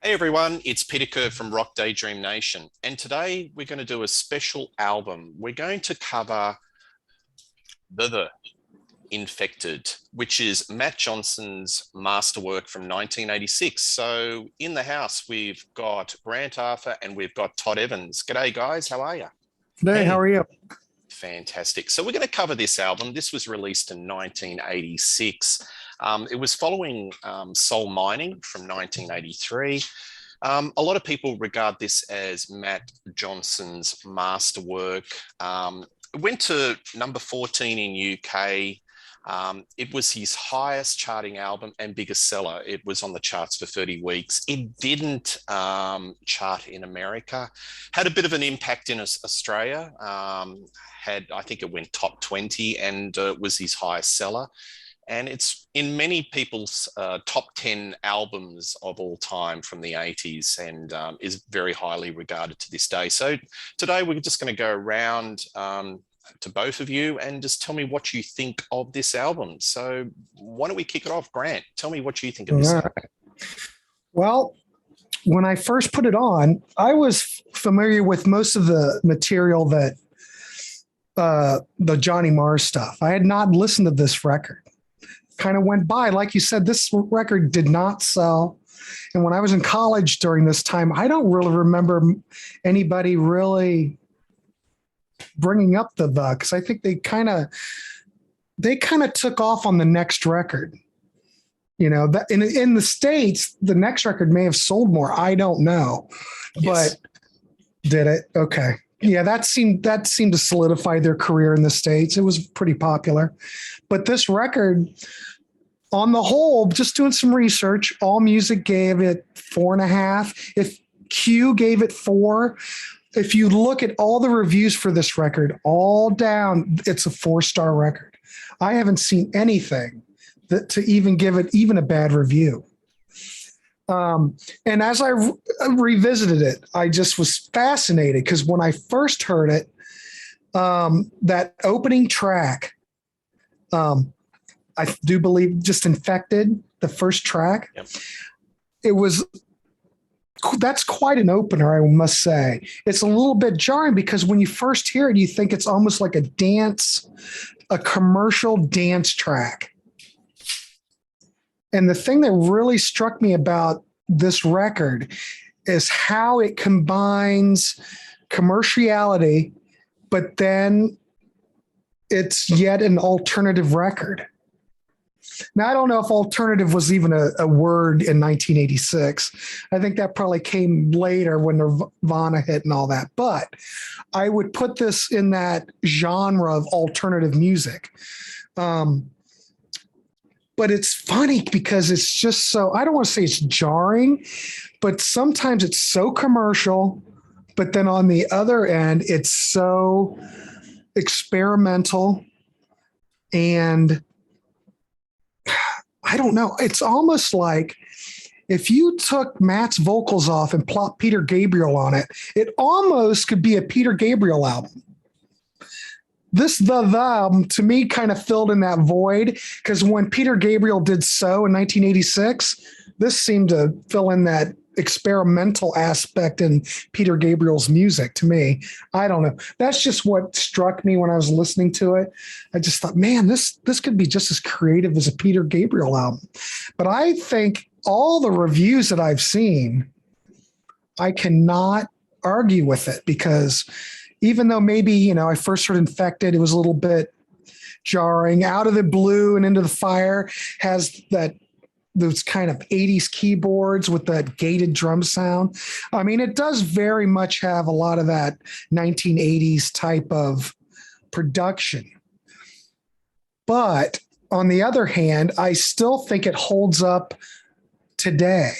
Hey everyone, it's Peter Kerr from Rock Daydream Nation, and today we're going to do a special album. We're going to cover The Infected, which is Matt Johnson's masterwork from 1986. So in the house, we've got Grant Arthur and we've got Todd Evans. G'day guys, how are you? Hey, how are you? Fantastic. So we're going to cover this album. This was released in 1986. It was following Soul Mining from 1983. A lot of people regard this as Matt Johnson's masterwork. It went to number 14 in UK. It was his highest charting album and biggest seller. It was on the charts for 30 weeks. It didn't chart in America. Had a bit of an impact in Australia. I think it went top 20 and was his highest seller. And it's in many people's top 10 albums of all time from the 80s and is very highly regarded to this day. So today we're just going to go around to both of you and just tell me what you think of this album. So why don't we kick it off? Grant, tell me what you think of this album. Well, when I first put it on, I was familiar with most of the material that the Johnny Marr stuff. I had not listened to this record. Kind of went by. Like you said, this record did not sell. And when I was in college during this time, I don't really remember anybody really bringing up the because I think they kind of took off on the next record. You know, that in the States, the next record may have sold more. I don't know, Yes. but did it? Okay. Yeah, that seemed to solidify their career in the States. It was pretty popular. But this record, on the whole, just doing some research, AllMusic gave it 4.5. If Q gave it 4, if you look at all the reviews for this record, all down, it's a 4-star record. I haven't seen anything to even give it even a bad review. And as I revisited it, I just was fascinated because when I first heard it, that opening track, I do believe just Infected, the first track, Yep. That's quite an opener, I must say. It's a little bit jarring because when you first hear it, you think it's almost like a commercial dance track. And the thing that really struck me about this record is how it combines commerciality, but then it's yet an alternative record. Now, I don't know if alternative was even a word in 1986. I think that probably came later when Nirvana hit and all that. But I would put this in that genre of alternative music. But it's funny because it's just so, I don't want to say it's jarring, but sometimes it's so commercial. But then on the other end, it's so experimental and I don't know. It's almost like if you took Matt's vocals off and plopped Peter Gabriel on it, it almost could be a Peter Gabriel album. This the album to me kind of filled in that void because when Peter Gabriel did So in 1986, this seemed to fill in that experimental aspect in Peter Gabriel's music to me. I don't know. That's just what struck me when I was listening to it. I just thought, man, this could be just as creative as a Peter Gabriel album. But I think all the reviews that I've seen, I cannot argue with it because even though maybe, I first heard Infected, it was a little bit jarring. Out of the Blue and Into the Fire has those kind of 80s keyboards with that gated drum sound. I mean, it does very much have a lot of that 1980s type of production. But on the other hand, I still think it holds up today.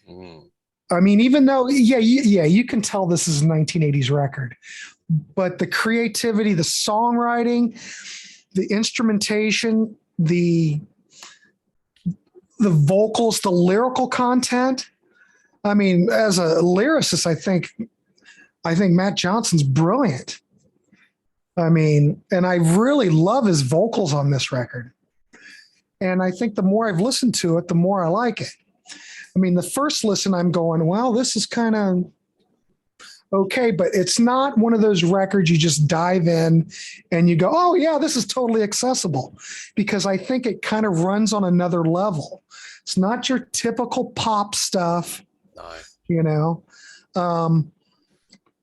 Mm. I mean, even though, you can tell this is a 1980s record, but the creativity, the songwriting, the instrumentation, the vocals, the lyrical content. I mean, as a lyricist, I think Matt Johnson's brilliant. I mean, and I really love his vocals on this record. And I think the more I've listened to it, the more I like it. I mean, the first listen, I'm going, well, this is kind of okay, but it's not one of those records you just dive in and you go, oh, yeah, this is totally accessible, because I think it kind of runs on another level. It's not your typical pop stuff, No. you know,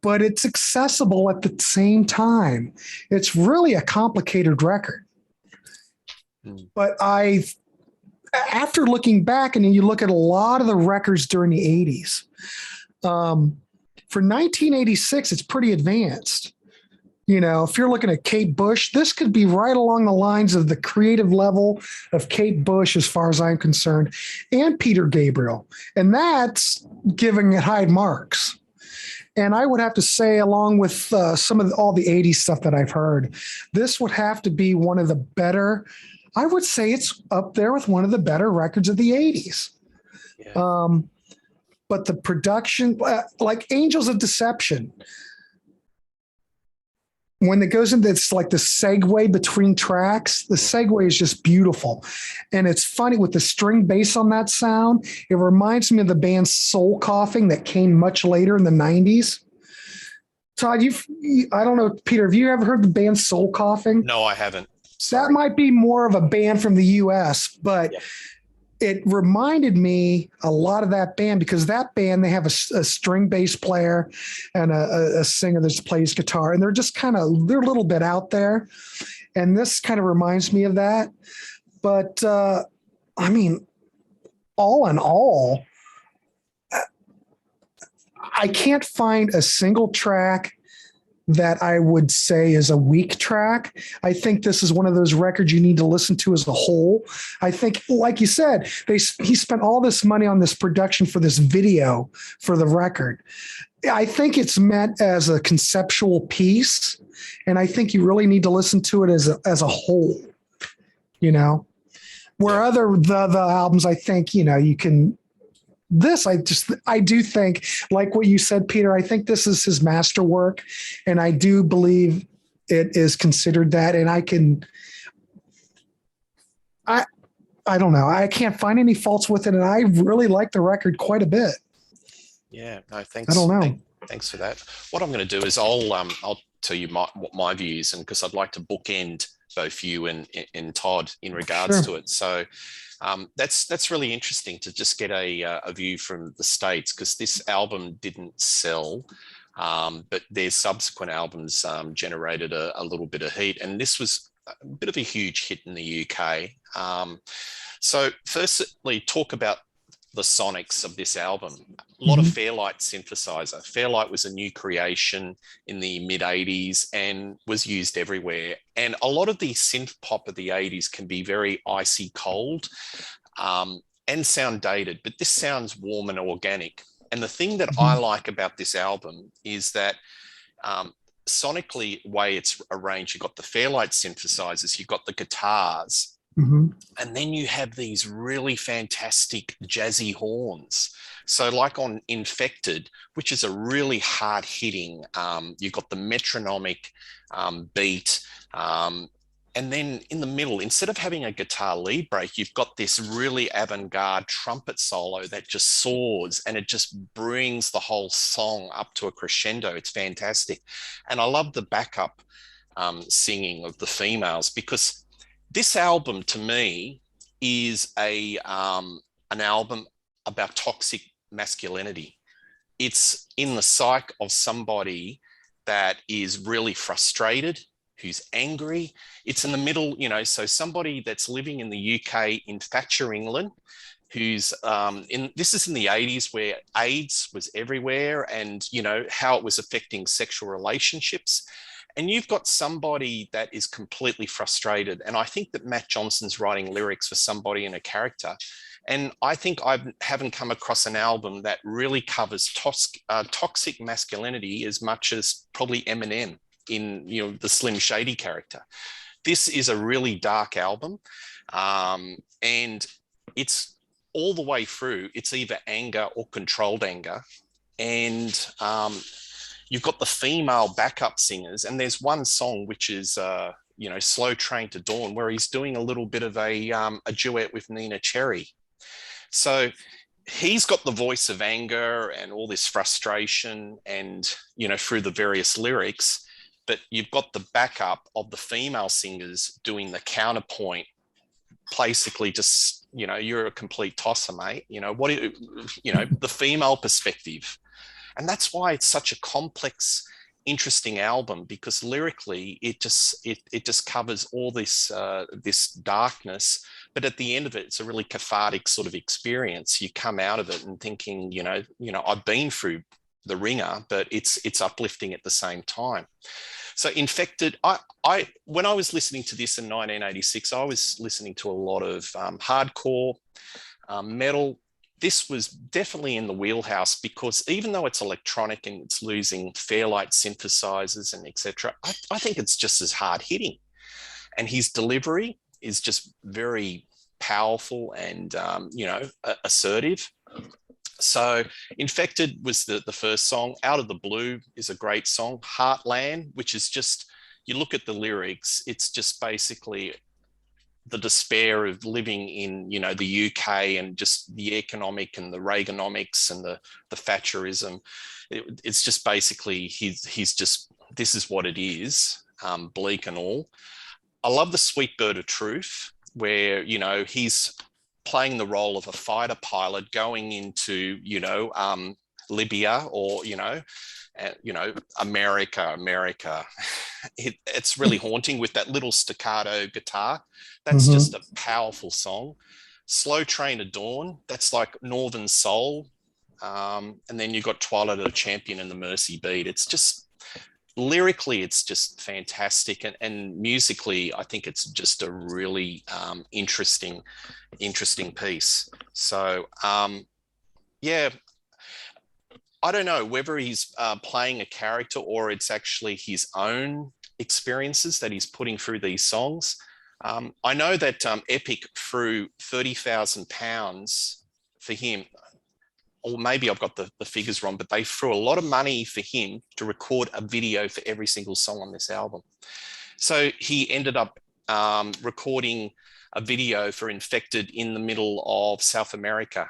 but it's accessible at the same time. It's really a complicated record. But after looking back, and then you look at a lot of the records during the 80s, for 1986, it's pretty advanced. You know, if you're looking at Kate Bush, this could be right along the lines of the creative level of Kate Bush, as far as I'm concerned, and Peter Gabriel. And that's giving it high marks. And I would have to say, along with all the 80s stuff that I've heard, this would have to be one of the better. I would say it's up there with one of the better records of the 80s. Yeah. But the production, like Angels of Deception, when it goes into, it's like the segue between tracks, the segue is just beautiful. And it's funny with the string bass on that sound. It reminds me of the band Soul Coughing that came much later in the 90s. Todd, I don't know, Peter, have you ever heard the band Soul Coughing? No, I haven't. Sorry. That might be more of a band from the US, but it reminded me a lot of that band, because that band, they have a string bass player and a singer that plays guitar, and they're just they're a little bit out there. And this kind of reminds me of that. But I mean, all in all, I can't find a single track that I would say is a weak track. I think this is one of those records you need to listen to as a whole. I think, like you said, he spent all this money on this production for this video for the record. I think it's meant as a conceptual piece, and I think you really need to listen to it as a whole, you know, where the albums, I think, you know, you can. This, I do think, like what you said, Peter, I think this is his masterwork, and I do believe it is considered that. And I don't know, I can't find any faults with it, and I really like the record quite a bit. Yeah, no, thanks. I don't know. Thanks for that. What I'm going to do is I'll tell you what my views, and because I'd like to bookend both you and Todd in regards to it. So. That's really interesting to just get a view from the States, because this album didn't sell, but their subsequent albums generated a little bit of heat, and this was a bit of a huge hit in the UK. So firstly, talk about the sonics of this album. A lot of Fairlight synthesizer. Fairlight was a new creation in the mid 80s and was used everywhere. And a lot of the synth pop of the 80s can be very icy cold and sound dated, but this sounds warm and organic. And the thing that I like about this album is that sonically, way it's arranged, you've got the Fairlight synthesizers, you've got the guitars, and then you have these really fantastic jazzy horns. So like on Infected, which is a really hard hitting, you've got the metronomic beat. And then in the middle, instead of having a guitar lead break, you've got this really avant-garde trumpet solo that just soars, and it just brings the whole song up to a crescendo. It's fantastic. And I love the backup singing of the females, because this album to me is an album about toxic masculinity. It's in the psyche of somebody that is really frustrated, who's angry. It's in the middle, you know, so somebody that's living in the UK in Thatcher, England, who's this is in the 80s, where AIDS was everywhere, and, you know, how it was affecting sexual relationships. And you've got somebody that is completely frustrated. And I think that Matt Johnson's writing lyrics for somebody in a character. And I think I haven't come across an album that really covers toxic masculinity as much as probably Eminem in, you know, the Slim Shady character. This is a really dark album. And it's all the way through. It's either anger or controlled anger. And you've got the female backup singers, and there's one song which is, you know, Slow Train to Dawn, where he's doing a little bit of a duet with Nina Cherry. So he's got the voice of anger and all this frustration and, through the various lyrics, but you've got the backup of the female singers doing the counterpoint, basically just, you're a complete tosser, mate. The female perspective. And that's why it's such a complex, interesting album, because lyrically it just covers all this darkness, but at the end of it, it's a really cathartic sort of experience. You come out of it and thinking, I've been through the ringer, but it's uplifting at the same time. So Infected, when I was listening to this in 1986, I was listening to a lot of hardcore, metal. This was definitely in the wheelhouse, because even though it's electronic and it's losing Fairlight synthesizers and etc., I think it's just as hard hitting. And his delivery is just very powerful and, assertive. So Infected was the first song. Out of the Blue is a great song. Heartland, which is just, you look at the lyrics, it's just basically the despair of living in, the UK and just the economic and the Reaganomics and the Thatcherism. It's just basically, he's just, this is what it is, bleak and all. I love the Sweet Bird of Truth, where, he's playing the role of a fighter pilot going into, Libya or, America. It's really haunting with that little staccato guitar. That's just a powerful song. Slow Train to Dawn, that's like Northern Soul. And then you've got Twilight of the Champion and the Mercy Beat. It's just, lyrically, it's just fantastic. And musically, I think it's just a really interesting piece. So, yeah, I don't know whether he's playing a character or it's actually his own experiences that he's putting through these songs. I know that Epic threw £30,000 for him, or maybe I've got the figures wrong, but they threw a lot of money for him to record a video for every single song on this album. So he ended up recording a video for Infected in the middle of South America.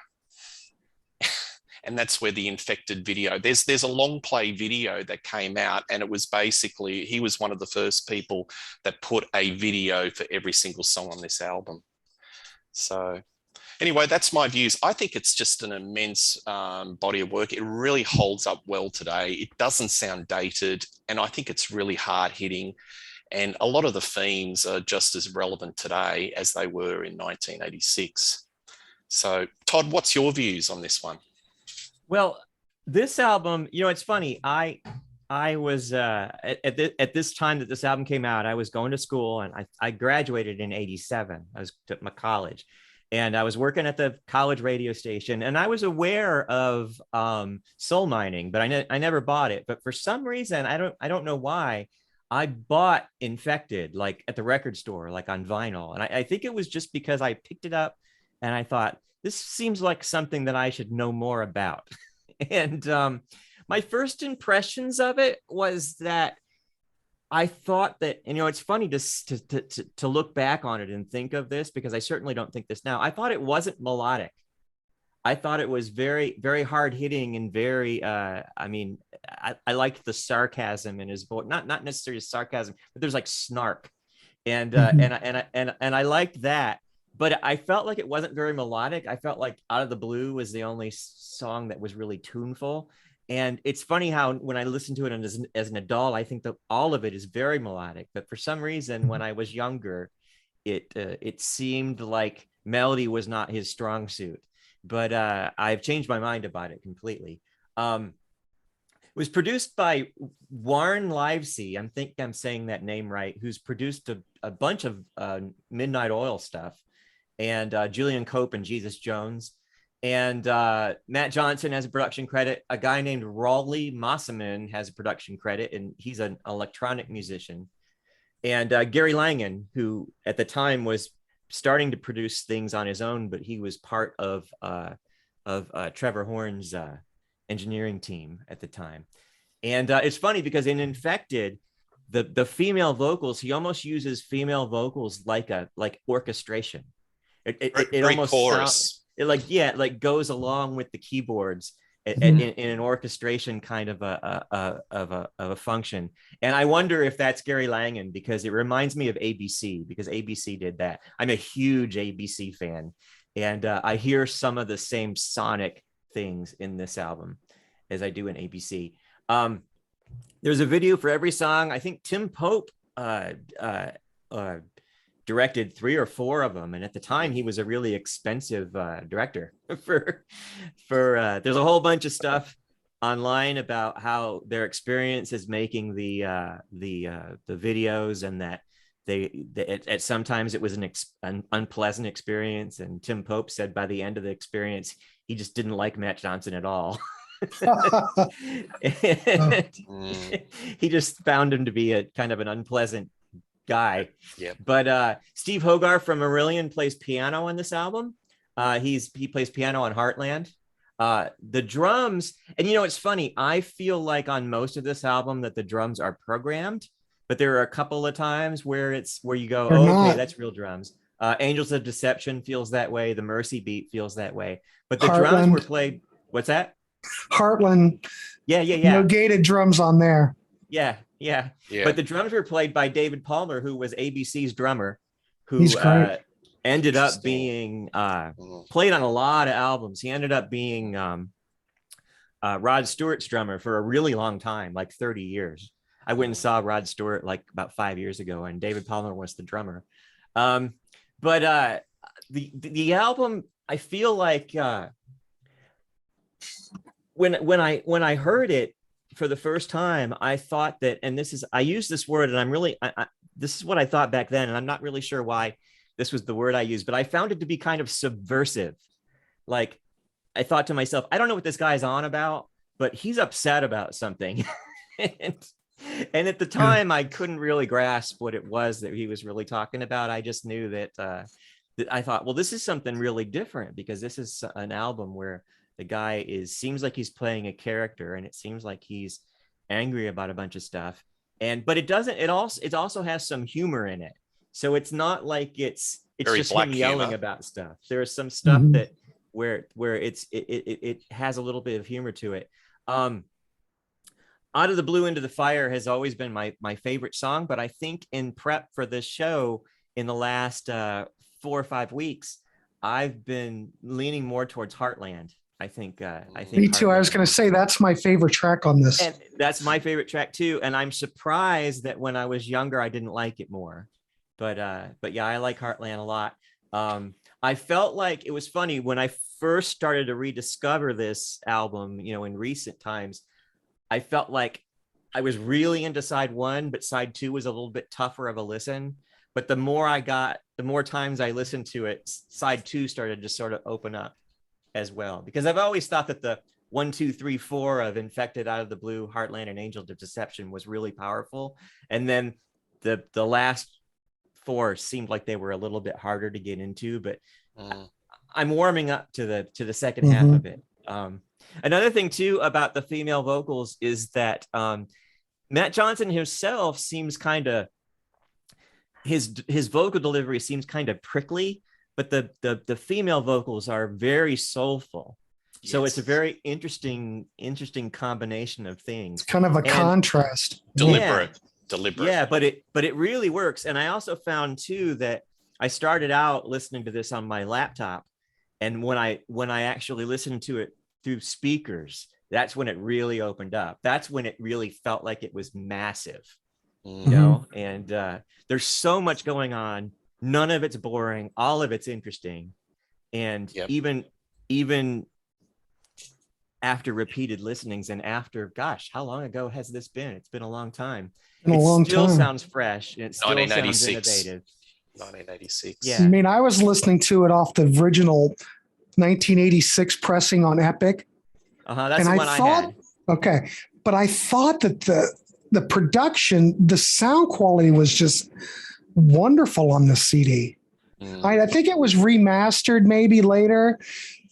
And that's where the Infected video, there's a long play video that came out, and it was basically, he was one of the first people that put a video for every single song on this album. So anyway, that's my views. I think it's just an immense body of work. It really holds up well today. It doesn't sound dated, and I think it's really hard hitting. And a lot of the themes are just as relevant today as they were in 1986. So Todd, what's your views on this one? Well, this album, it's funny. I was at this time that this album came out, I was going to school, and I graduated in '87. I was at my college, and I was working at the college radio station, and I was aware of soul mining, but I never bought it. But for some reason, I don't know why, I bought Infected, like at the record store, like on vinyl, and I think it was just because I picked it up and I thought, this seems like something that I should know more about. And my first impressions of it was that I thought that, it's funny to look back on it and think of this, because I certainly don't think this now. I thought it wasn't melodic. I thought it was very, very hard hitting and very, I liked the sarcasm in his voice, not necessarily sarcasm, but there's like snark. And I liked that. But I felt like it wasn't very melodic. I felt like Out of the Blue was the only song that was really tuneful. And it's funny how when I listen to it as an adult, I think that all of it is very melodic. But for some reason, when I was younger, it seemed like melody was not his strong suit. But I've changed my mind about it completely. It was produced by Warren Livesey. I think I'm saying that name right, who's produced a bunch of Midnight Oil stuff. And Julian Cope and Jesus Jones. And Matt Johnson has a production credit. A guy named Raleigh Mossaman has a production credit, and he's an electronic musician. And Gary Langan, who at the time was starting to produce things on his own, but he was part of Trevor Horn's engineering team at the time. And it's funny because in Infected, the female vocals, he almost uses female vocals like orchestration. It almost chorus. it like goes along with the keyboards in an orchestration kind of a function. And I wonder if that's Gary Langan, because it reminds me of ABC, because ABC did that. I'm a huge ABC fan, and I hear some of the same sonic things in this album as I do in ABC. There's a video for every song. I think Tim Pope directed 3 or 4 of them, and at the time he was a really expensive director for there's a whole bunch of stuff online about how their experience is making the videos, and that at sometimes it was an unpleasant experience, and Tim Pope said by the end of the experience he just didn't like Matt Johnson at all. He just found him to be a kind of an unpleasant guy. Yeah. But Steve Hogarth from Marillion plays piano on this album. He plays piano on Heartland. The drums, and it's funny, I feel like on most of this album that the drums are programmed, but there are a couple of times where you go, okay, that's real drums. Angels of Deception feels that way. The Mercy Beat feels that way. But the drums were played. What's that? Heartland. Yeah. No gated drums on there. Yeah. But the drums were played by David Palmer, who was ABC's drummer, who ended up being played on a lot of albums. He ended up being Rod Stewart's drummer for a really long time, like 30 years. I went and saw Rod Stewart like about 5 years ago, and David Palmer was the drummer. But the album, I feel like when I heard it for the first time, I thought that, and I use this word, and I'm really, this is what I thought back then, and I'm not really sure why this was the word I used, but I found it to be kind of subversive. Like, I thought to myself, I don't know what this guy's on about, but he's upset about something. And at the time, I couldn't really grasp what it was that he was really talking about. I just knew that I thought, well, this is something really different, because this is an album where the guy seems like he's playing a character, and it seems like he's angry about a bunch of stuff. But it doesn't. It also has some humor in it. So it's not like it's just him yelling about stuff. There is some stuff that where it has a little bit of humor to it. Out of the Blue into the Fire has always been my favorite song, but I think in prep for this show in the last 4 or 5 weeks, I've been leaning more towards Heartland. I think me too. Heartland. I was going to say that's my favorite track on this. And that's my favorite track too. And I'm surprised that when I was younger, I didn't like it more. But yeah, I like Heartland a lot. I felt like it was funny when I first started to rediscover this album, in recent times. I felt like I was really into side 1, but side 2 was a little bit tougher of a listen. But the more times I listened to it, side 2 started to sort of open up as well. Because I've always thought that the 1, 2, 3, 4 of Infected, Out of the Blue, Heartland, and Angel of Deception was really powerful. And then the last 4 seemed like they were a little bit harder to get into, but I'm warming up to the second half of it. Another thing too about the female vocals is that Matt Johnson himself seems kind of, his vocal delivery seems kind of prickly, but the female vocals are very soulful. Yes. So it's a very interesting combination of things. It's kind of a contrast. Deliberate. Yeah, but it really works. And I also found too that I started out listening to this on my laptop, and when I actually listened to it through speakers, that's when it really opened up. That's when it really felt like it was massive, and there's so much going on. None of it's boring. All of it's interesting. And even after repeated listenings, and after, gosh, how long ago has this been? It's been a long time. It still sounds fresh, and it still sounds innovative. 1986. Yeah. I mean, I was listening to it off the original 1986 pressing on Epic. That's the one I had. Okay. But I thought that the production, the sound quality was just wonderful on the CD. I think it was remastered maybe later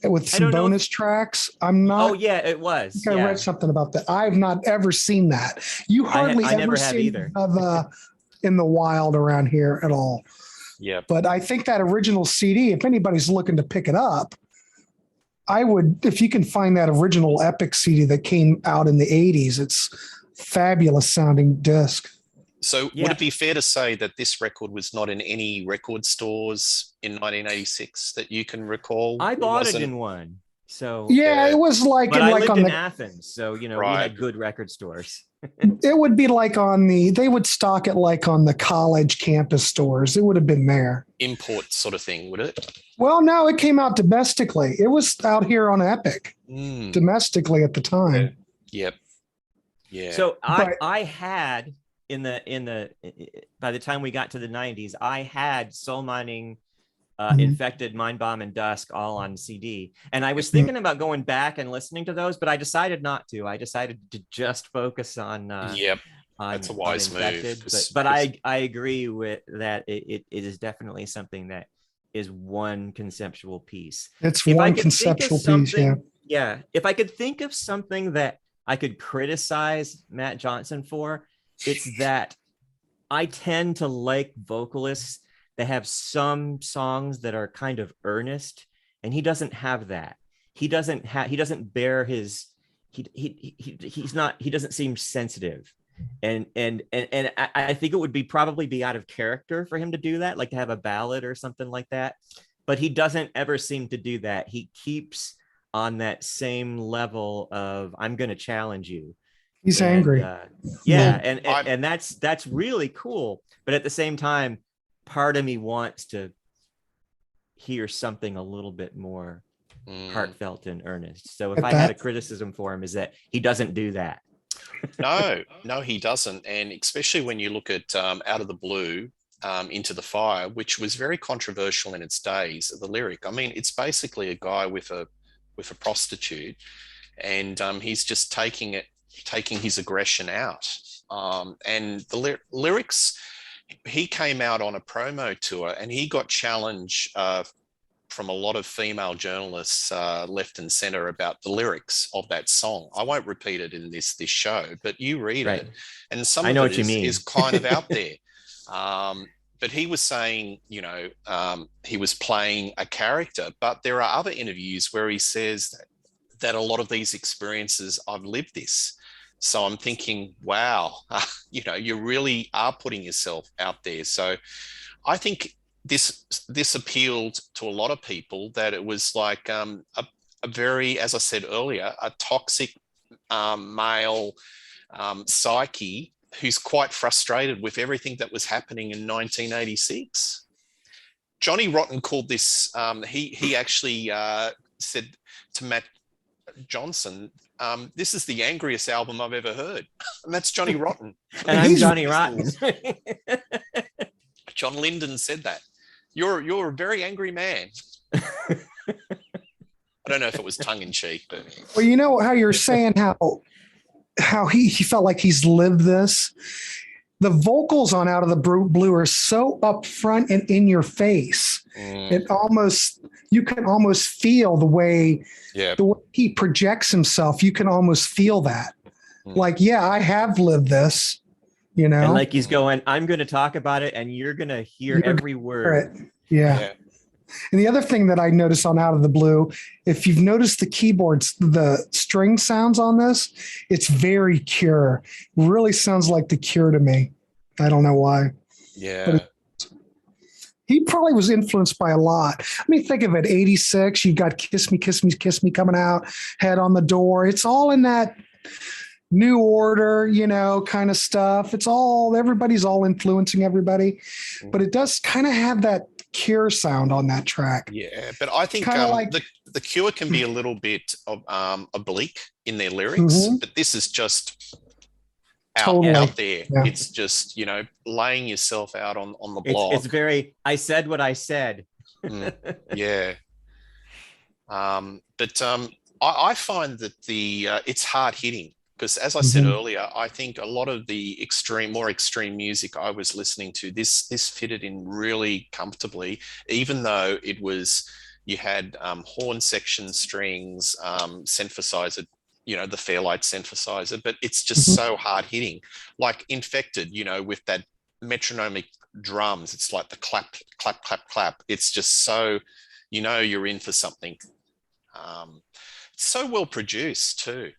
with some bonus tracks. I'm not. Oh yeah, it was. I read something about that. I've not ever seen that. You hardly ever see either in the wild around here at all. Yeah. But I think that original CD, if anybody's looking to pick it up, I would, if you can find that original Epic CD that came out in the 80s, it's fabulous sounding disc. So Yeah. would it be fair to say that this record was not in any record stores in 1986 that you can recall? I bought it in one. So Yeah, it was like, but in, I like lived on in the, Athens, so we Right. had good record stores. it would be like on the, they would stock it like on the college campus stores. It would have been there. Import sort of thing, would it? Well, no, it came out domestically. It was out here on Epic domestically at the time. Yep. Yeah. So I had by the time we got to the 90s, I had Soul Mining, Infected, Mind Bomb, and Dusk all on CD. And I was thinking about going back and listening to those, but I decided not to. I decided to just focus on that's a wise move. But I agree with that. It is definitely something that is one conceptual piece. It's one conceptual piece, yeah. Yeah. If I could think of something that I could criticize Matt Johnson for, it's that I tend to like vocalists that have some songs that are kind of earnest, and he doesn't have that. He doesn't bear his, he doesn't seem sensitive. And I think it would probably be out of character for him to do that, like to have a ballad or something like that. But he doesn't ever seem to do that. He keeps on that same level of, I'm going to challenge you. He's angry. And that's really cool. But at the same time, part of me wants to hear something a little bit more heartfelt and earnest. So if I had a criticism for him, is that he doesn't do that. No, he doesn't. And especially when you look at Out of the Blue, Into the Fire, which was very controversial in its days, the lyric. I mean, it's basically a guy with a prostitute, and he's just taking his aggression out. And the lyrics, he came out on a promo tour and he got challenged from a lot of female journalists left and center about the lyrics of that song. I won't repeat it in this show, but you read it, and some of it is kind of out there. But he was saying, he was playing a character, but there are other interviews where he says that a lot of these experiences, I've lived this. So I'm thinking, wow, you really are putting yourself out there. So I think this appealed to a lot of people, that it was like a very, as I said earlier, a toxic male psyche who's quite frustrated with everything that was happening in 1986. Johnny Rotten called this, he actually said to Matt Johnson, this is the angriest album I've ever heard. And that's Johnny Rotten. And I'm Johnny Rotten. John Lyndon said that. You're a very angry man. I don't know if it was tongue in cheek, but well, you know how you're saying how he felt like he's lived this. The vocals on Out of the Blue are so upfront and in your face. You can almost feel the way he projects himself. You can almost feel that. Like, yeah, I have lived this, And like he's going, I'm going to talk about it and you're going to hear every word. Yeah. And the other thing that I noticed on Out of the Blue, if you've noticed the keyboards, the string sounds on this, it's very Cure. Really sounds like the Cure to me. I don't know why. Yeah. But he probably was influenced by a lot. I mean, think of it, 86, you've got Kiss Me, Kiss Me, Kiss Me coming out, Head on the Door. It's all in that New Order, kind of stuff. Everybody's all influencing everybody, but it does kind of have that Cure sound on that track. Yeah, but I think the Cure can be a little bit oblique in their lyrics, but this is just out there. Yeah. It's just, laying yourself out on the block. It's very, I said what I said. Yeah. But I find that it's hard hitting. Because as I said earlier, I think a lot of the more extreme music I was listening to, this fitted in really comfortably, even though you had horn section strings, synthesizer, the Fairlight synthesizer, but it's just so hard hitting. Like Infected, with that metronomic drums, it's like the clap, clap, clap, clap. It's just so, you're in for something. So well produced too.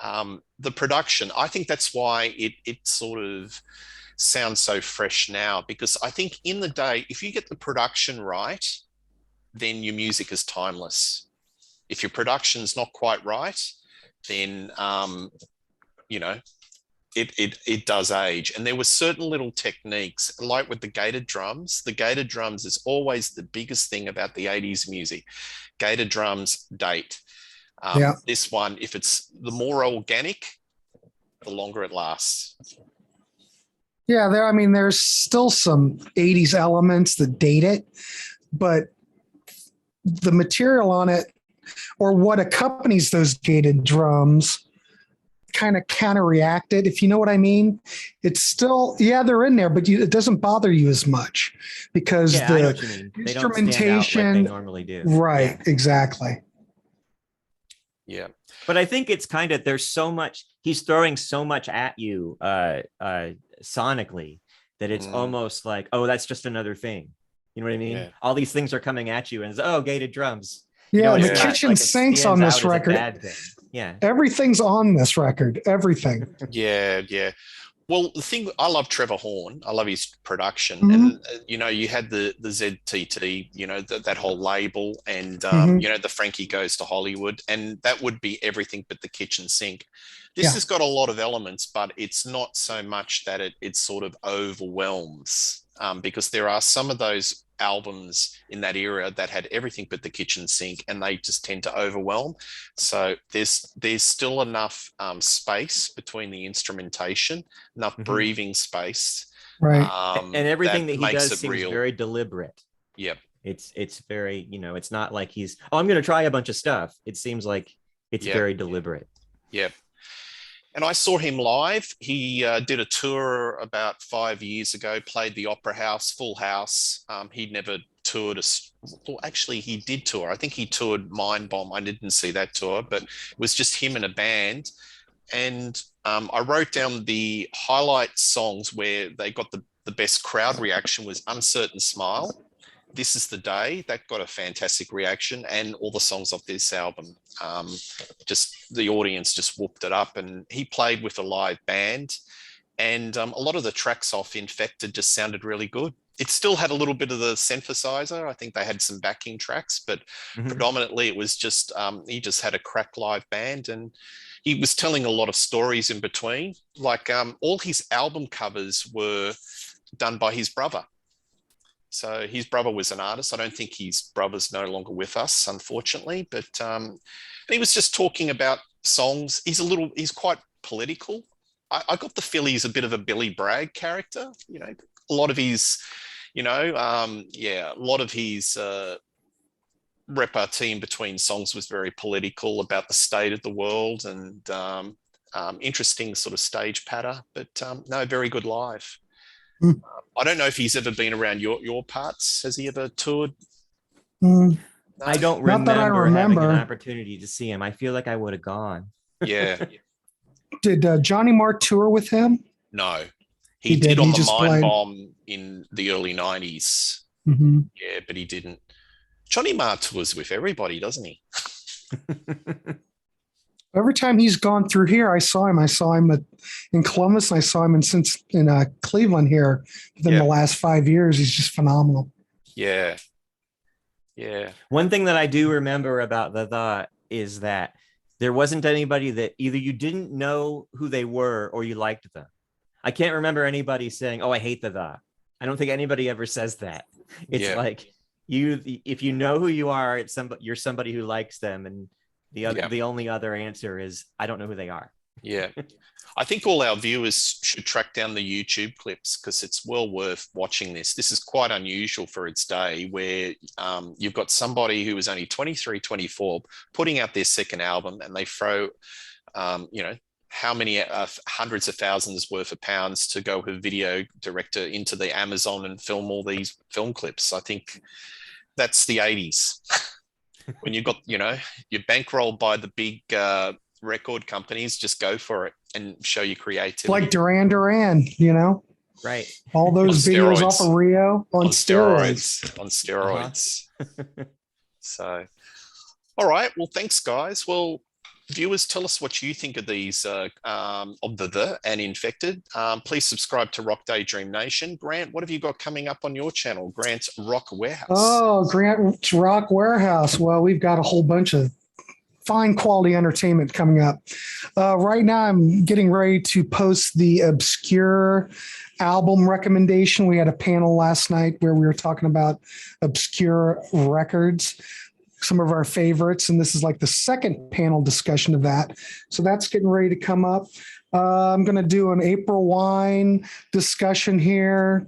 The production, I think that's why it sort of sounds so fresh now, because I think in the day, if you get the production right, then your music is timeless. If your production's not quite right, then you know, it does age. And there were certain little techniques, like with the gated drums. The gated drums is always the biggest thing about the 80s music. Gated drums date. Yeah. This one, if it's the more organic, the longer it lasts. Yeah, there's still some 80s elements that date it, but the material on it, or what accompanies those gated drums, kind of counterreact it, if you know what I mean. It's still, yeah, they're in there, but it doesn't bother you as much because I know what you mean. They don't stand out like they normally do. Right, exactly. Yeah. But I think it's kind of, there's so much, he's throwing so much at you sonically that it's almost like, oh, that's just another thing. You know what I mean? Yeah. All these things are coming at you and it's, oh, gated drums. Yeah, the kitchen sinks on this record. Yeah. Everything's on this record. Everything. Yeah. Well, the thing, I love Trevor Horn. I love his production. And, you had the ZTT, that whole label and, the Frankie Goes to Hollywood. And that would be everything but the kitchen sink. This has got a lot of elements, but it's not so much that it sort of overwhelms because there are some of those albums in that era that had everything but the kitchen sink and they just tend to overwhelm. So there's still enough space between the instrumentation, enough breathing space. Right. And everything that he does seems real. Very deliberate. Yep. It's very, it's not like he's, I'm going to try a bunch of stuff. It seems like it's very deliberate. Yep. And I saw him live. He did a tour about 5 years ago, played the Opera House, full house. He'd never toured. Actually, he did tour. I think he toured Mind Bomb. I didn't see that tour, but it was just him and a band. And I wrote down the highlight songs where they got the best crowd reaction was Uncertain Smile, This Is the Day. That got a fantastic reaction, and all the songs off this album. Just the audience just whooped it up, and he played with a live band, and a lot of the tracks off Infected just sounded really good. It still had a little bit of the synthesizer. I think they had some backing tracks, but predominantly it was just, he just had a crack live band, and he was telling a lot of stories in between. Like all his album covers were done by his brother. So his brother was an artist. I don't think his brother's no longer with us, unfortunately, but he was just talking about songs. He's quite political. I got the feel he's a bit of a Billy Bragg character. A lot of his, a lot of his repartee in between songs was very political about the state of the world and interesting sort of stage patter, but no, very good live. I don't know if he's ever been around your parts. Has he ever toured? No. I don't remember having an opportunity to see him. I feel like I would have gone. Yeah. Did Johnny Marr tour with him? No. He did on the Mind Bomb in the early 90s. Yeah, but he didn't. Johnny Marr tours with everybody, doesn't he? Every time he's gone through here, I saw him. I saw him in Columbus. And I saw him in Cleveland here within the last 5 years. He's just phenomenal. Yeah. One thing that I do remember about the is that there wasn't anybody that either you didn't know who they were or you liked them. I can't remember anybody saying, "Oh, I hate the." I don't think anybody ever says that. It's like if you know who you are, you're somebody who likes them, and the only other answer is I don't know who they are. Yeah. I think all our viewers should track down the YouTube clips because it's well worth watching this. This is quite unusual for its day where you've got somebody who is only 23, 24 putting out their second album and they throw, how many hundreds of thousands worth of pounds to go with a video director into the Amazon and film all these film clips. I think that's the 80s. When you've got, you're bankrolled by the big record companies, just go for it and show your creativity. Like Duran Duran, Right. All those videos off of Rio on steroids. On steroids. So, All right. Well, thanks, guys. Well, viewers, tell us what you think of these of the and infected. Please subscribe to Rock Daydream Nation. Grant, what have you got coming up on your channel? Grant's Rock Warehouse. Oh, Grant's Rock Warehouse. Well, we've got a whole bunch of fine quality entertainment coming up. Right now, I'm getting ready to post the obscure album recommendation. We had a panel last night where we were talking about obscure records, some of our favorites, and this is like the second panel discussion of that. So that's getting ready to come up. I'm going to do an April wine discussion here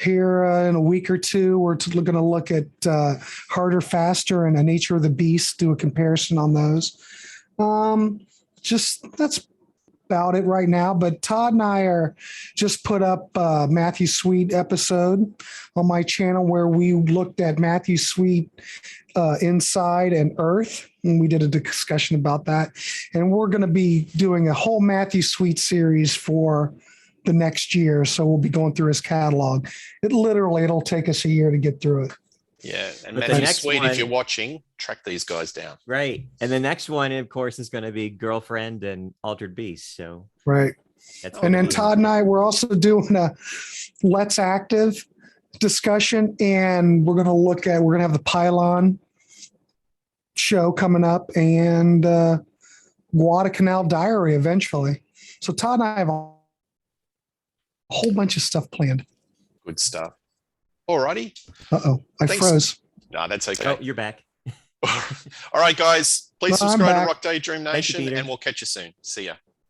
in a week or two. We're going to look at Harder, Faster, and A Nature of the Beast, do a comparison on those. Just that's about it right now. But Todd and I are just put up a Matthew Sweet episode on my channel where we looked at Matthew Sweet Inside and Earth, and we did a discussion about that. And we're going to be doing a whole Matthew Sweet series for the next year. So we'll be going through his catalog. It'll take us a year to get through it. Yeah, and But Matthew Sweet, if you're watching, track these guys down. Right. And the next one, of course, is going to be Girlfriend and Altered Beast. So right. And then Todd and I, we're also doing a Let's Active discussion, and we're going to have the Pylon show coming up and Guadalcanal Diary eventually. So Todd and I have a whole bunch of stuff planned. Good stuff. All righty. I froze. No, that's okay. oh, you're back. All right, guys. Please No, I'm subscribe to back. Rock Daydream Thank you, Nation, Peter. and we'll catch you soon. See ya.